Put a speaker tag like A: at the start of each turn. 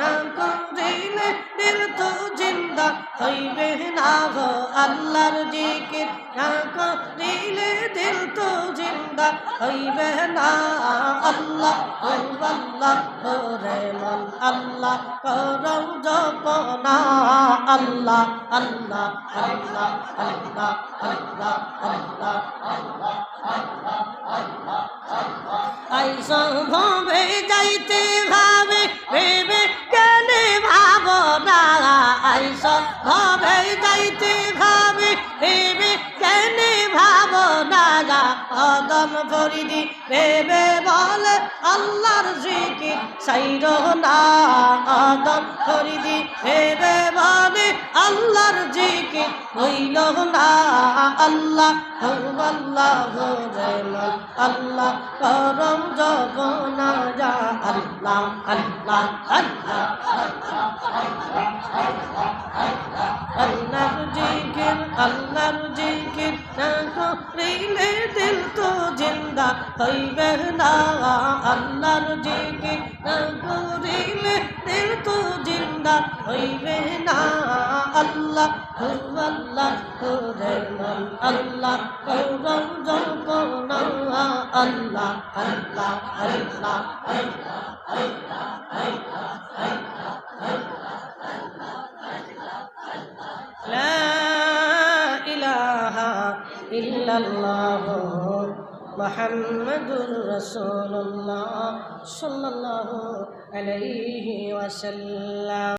A: না করিলে দিল তো জিন্দা হইবে না গো আল্লাহর জিকির না করিলে দিল তো জিন্দা হইবে না আল্লাহ আল্লাহ করে মন আল্লাহ করম জপনা আল্লাহ আল্লাহ আল্লাহ আল্লাহ আল্লাহ আল্লাহ আইসা ভাবে যাইতে ভাবে ভেবে কেনে ভাবনা আইসা ভাবে যাইতে ভাবে ভেবে কেনে ভাবনা আদম ফরিদি ভেবে বলে আল্লাহর জিকির সাইর না আদম ফরিদি ভেবে বলে আল্লাহর জিকির হইল না আল্লাহ আল্লাহ রেমন আল্লাহ করম জপনা যা আল্লাহ আল্লাহ আল্লাহ আল্লাহর জিকির না করিলে দিল তো জিন্দা হইবে না আল্লাহর জিকির না করিলে দিল তো জিন্দা হইবে না আল্লাহ আল্লাহ রেমন আল্লাহ করম জপনা আল্লাহ আল্লাহ আল্লাহ লা ইলাহা ইল্লাল্লাহ মুহাম্মাদুর রাসূলুল্লাহ সাল্লাল্লাহু আলাইহি ওয়াসাল্লাম।